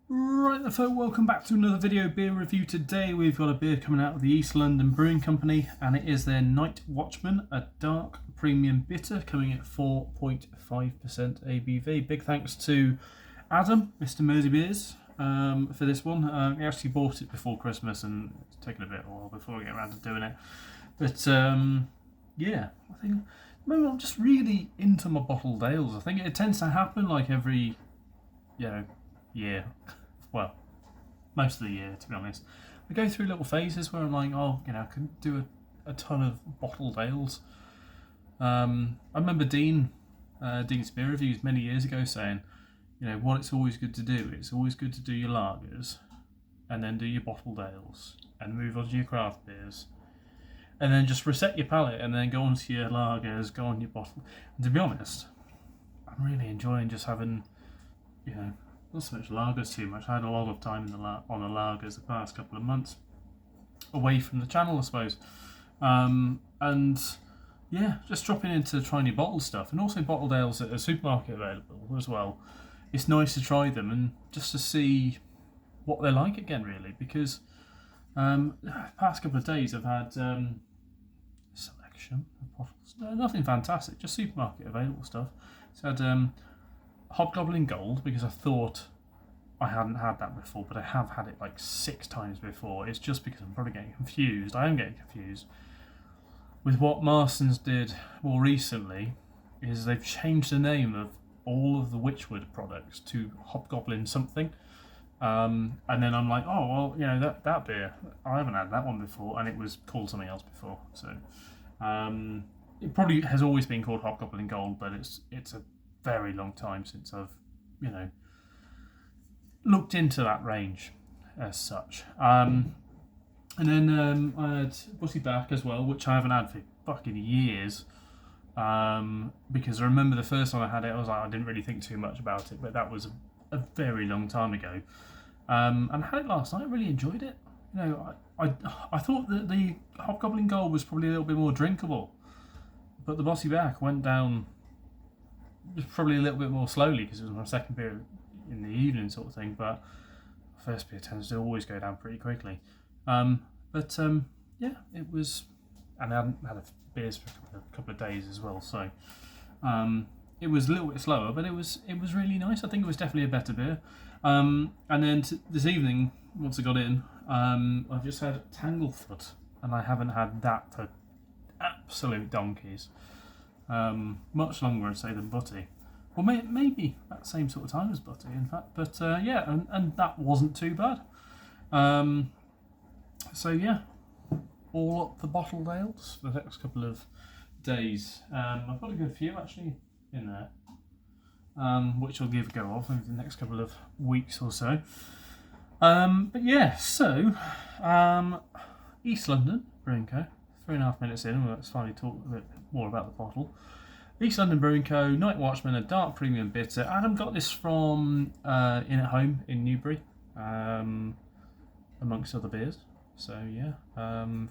Right then folk, welcome back to another video beer review. Today we've got a beer coming out of the East London Brewing Company and it is their Nightwatchman, a dark premium bitter coming at 4.5% ABV. Big thanks to Adam, Mr. Mersey Beers, for this one. He actually bought it before Christmas and it's taken a bit of a while before we get around to doing it. But yeah, I think maybe I'm just really into my bottled ales. I think it tends to happen like every, year. Well, most of the year, to be honest. I go through little phases where I'm like, I can do a ton of bottled ales. I remember Dean's beer reviews many years ago saying, what it's always good to do. It's always good to do your lagers, and then do your bottled ales, and move on to your craft beers, and then just reset your palate, and then go on to your lagers, go on your bottle. And to be honest, I'm really enjoying just having, not so much lagers too much. I had a lot of time on the lagers the past couple of months, away from the channel, I suppose. And yeah, just dropping into trying new bottled stuff, and also bottled ales at a supermarket available as well. It's nice to try them and just to see what they're like again, really, because the past couple of days I've had selection of bottles. No, nothing fantastic, just supermarket available stuff. So I had Hobgoblin Gold because I thought I hadn't had that before, but I have had it like 6 times before. It's just because I'm probably getting confused. I am getting confused with what Marston's did more recently. Is they've changed the name of all of the Witchwood products to Hobgoblin something, and then I'm like, that beer, I haven't had that one before, and it was called something else before. So it probably has always been called Hobgoblin Gold, but it's a very long time since I've looked into that range as such. And then I had Butty Back as well, which I haven't had for fucking years, because I remember the first time I had it, I didn't really think too much about it, but that was a very long time ago. And I had it last night. I really enjoyed it. I thought that the Hobgoblin Gold was probably a little bit more drinkable, but the Bossy Back went down probably a little bit more slowly because it was my second beer in the evening sort of thing, but first beer tends to always go down pretty quickly. Yeah, it was, and I hadn't had beers for a couple of days as well, so it was a little bit slower, but it was really nice. I think it was definitely a better beer. And then this evening, once I got in, I've just had Tanglefoot, and I haven't had that for absolute donkeys. Much longer, I'd say, than Butty. Well, maybe at the same sort of time as Butty, in fact. But yeah, and that wasn't too bad. So yeah, all up the bottled ales for the next couple of days. I've got a good few actually in there, which I'll give a go of over the next couple of weeks or so. But yeah, so East London Brewing Co. 3.5 minutes in, let's finally talk a bit more about the bottle. East London Brewing Co. Nightwatchman, a dark premium bitter. Adam got this from In at Home in Newbury, amongst other beers. So yeah,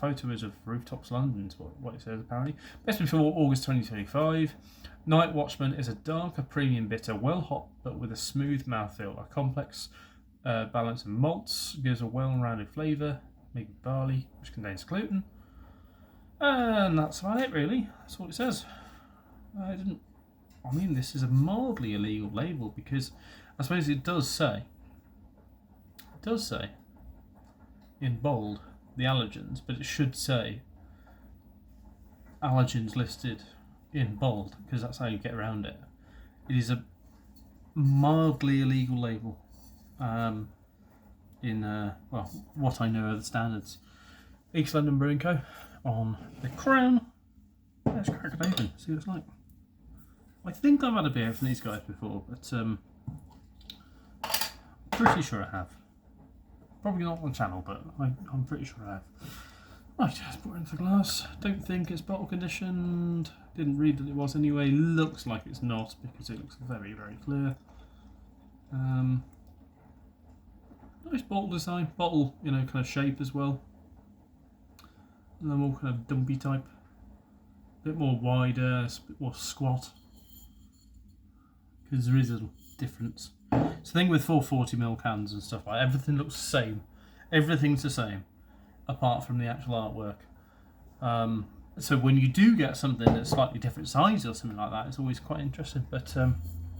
photo is of Rooftops London, is what it says apparently. Best before August 2025. Nightwatchman is a darker premium bitter, well hot but with a smooth mouthfeel. A complex balance of malts gives a well-rounded flavour, maybe barley, which contains gluten. And that's about it, really. That's all it says. This is a mildly illegal label because I suppose it does say in bold the allergens, but it should say allergens listed in bold because that's how you get around it. It is a mildly illegal label in what I know are the standards. East London Brewing Co. on the Crown. Let's crack it open, see what it's like. I think I've had a beer from these guys before, but pretty sure I have. Probably not on the channel, but I'm pretty sure I have. Right, let's put it into the glass. Don't think it's bottle conditioned. Didn't read that it was anyway. Looks like it's not because it looks very, very clear. Nice bottle design, bottle, kind of shape as well. And then more kind of dumpy type. A bit more wider, a bit more squat. Because there is a difference. So the thing with 440ml cans and stuff like everything looks the same. Everything's the same, apart from the actual artwork. So when you do get something that's slightly different size or something like that, it's always quite interesting. But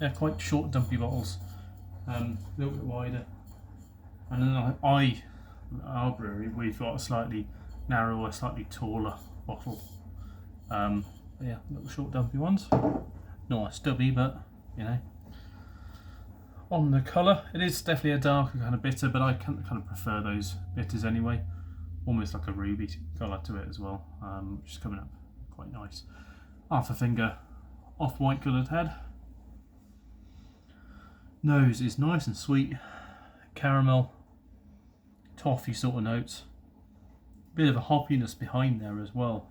yeah, quite short, dumpy bottles, a little bit wider. And then our brewery, we've got a slightly narrower, slightly taller bottle. Yeah, little short, dumpy ones. Not as stubby, but you know. On the colour, it is definitely a darker kind of bitter, but I kind of prefer those bitters anyway. Almost like a ruby colour to it as well, which is coming up quite nice. Half a finger off-white coloured head. Nose is nice and sweet, caramel, toffee sort of notes. Bit of a hoppiness behind there as well.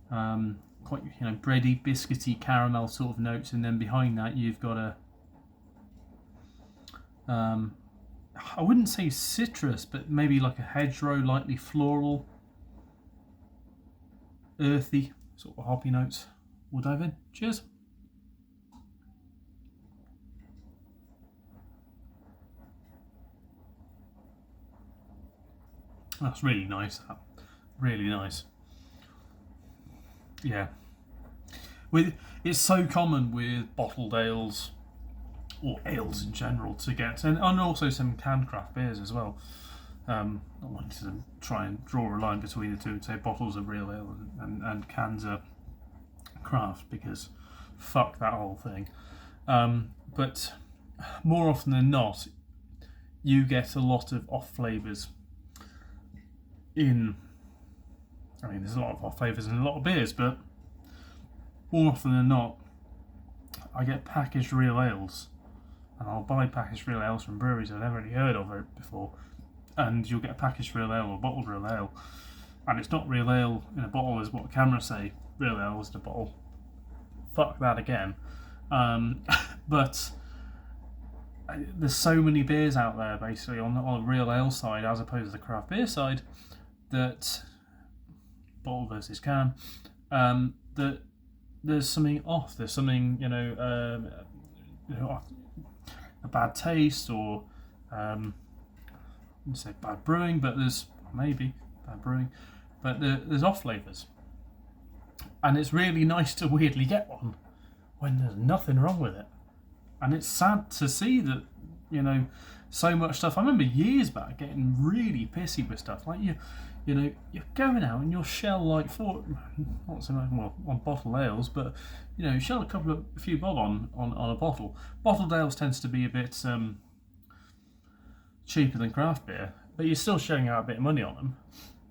Quite, you know, bready, biscuity, caramel sort of notes, and then behind that you've got a I wouldn't say citrus, but maybe like a hedgerow, lightly floral, earthy sort of hoppy notes. We'll dive in. Cheers. That's really nice. Really nice. Yeah. It's so common with bottled ales, or ales in general, to get, and also some canned craft beers as well. I wanted to try and draw a line between the two and say bottles are real ale and cans are craft, because fuck that whole thing. But more often than not, you get a lot of off flavours in. I mean, there's a lot of off flavours in a lot of beers, but more often than not, I get packaged real ales. And I'll buy packaged real ales from breweries I've never really heard of it before. And you'll get a packaged real ale or bottled real ale. And it's not real ale in a bottle, is what cameras say. Real ale is in a bottle. Fuck that again. But there's so many beers out there, basically, on the real ale side, as opposed to the craft beer side, that bottle versus can, that there's something off. There's something, you know, a bad taste, or I wouldn't say bad brewing, but there's maybe bad brewing, but there's off flavours, and it's really nice to weirdly get one when there's nothing wrong with it. And it's sad to see that, you know, so much stuff. I remember years back getting really pissy with stuff like you know, you're going out and you'll shell like not so much, well, on bottled ales, but you know, you shell a few bob on a bottle. Bottled ales tends to be a bit cheaper than craft beer, but you're still shelling out a bit of money on them,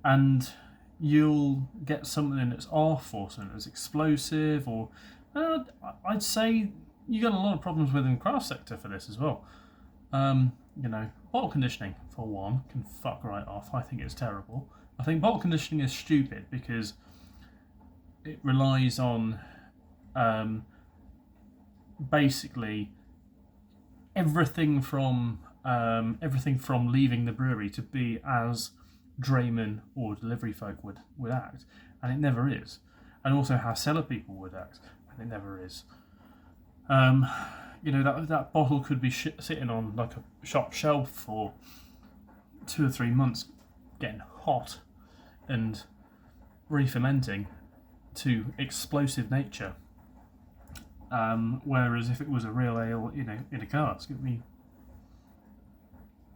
and you'll get something that's off, or something that's explosive, or I'd say you got a lot of problems within the craft sector for this as well. You know, bottle conditioning, for one, can fuck right off. I think it's terrible. I think bottle conditioning is stupid because it relies on basically everything from leaving the brewery to be as draymen or delivery folk would act, and it never is. And also how cellar people would act, and it never is. You know, that bottle could be sitting on like a shop shelf for 2 or 3 months, getting hot and re-fermenting to explosive nature. Whereas if it was a real ale, you know, in a cask, it'd be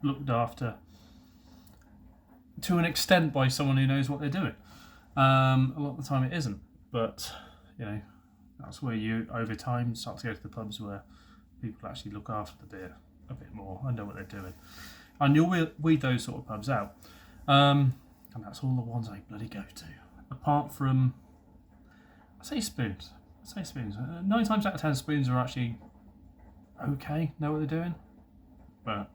looked after to an extent by someone who knows what they're doing. A lot of the time it isn't, but you know, that's where you over time start to go to the pubs where people actually look after the beer a bit more and know what they're doing, and you'll weed those sort of pubs out. And that's all the ones I bloody go to. Apart from, I say spoons. 9 times out of 10, spoons are actually okay, know what they're doing. But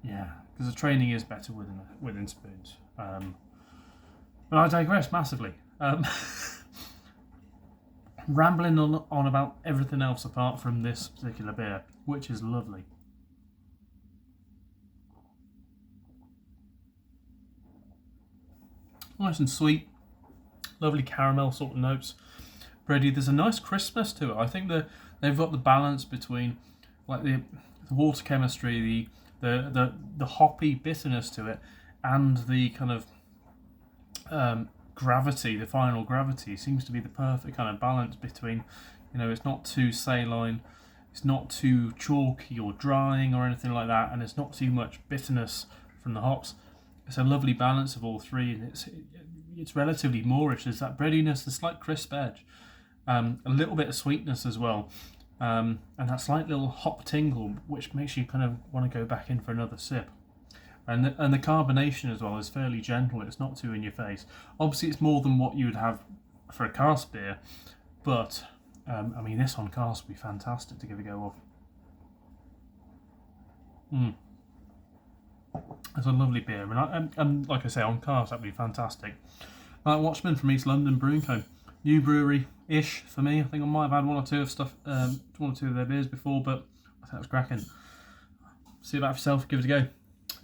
yeah, because the training is better within spoons. But I digress massively. Rambling on about everything else apart from this particular beer, which is lovely. Nice and sweet, lovely caramel sort of notes. Bready, there's a nice crispness to it. I think that they've got the balance between like the the water chemistry, the hoppy bitterness to it, and the kind of gravity, the final gravity, seems to be the perfect kind of balance between, you know, it's not too saline, it's not too chalky or drying or anything like that, and it's not too much bitterness from the hops. It's a lovely balance of all three, and it's relatively moorish. There's that breadiness, the slight crisp edge, a little bit of sweetness as well, and that slight little hop tingle, which makes you kind of want to go back in for another sip. And the carbonation as well is fairly gentle. It's not too in your face. Obviously, it's more than what you would have for a cask beer, but I mean, this on cask would be fantastic to give a go of. It's a lovely beer, and like I say, on cask that would be fantastic. Nightwatchman from East London Brewing Co. New brewery-ish for me. I think I might have had one or two of their beers before, but I think it was cracking. See about yourself. Give it a go.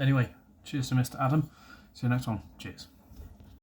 Anyway, cheers to Mr. Adam. See you next one. Cheers.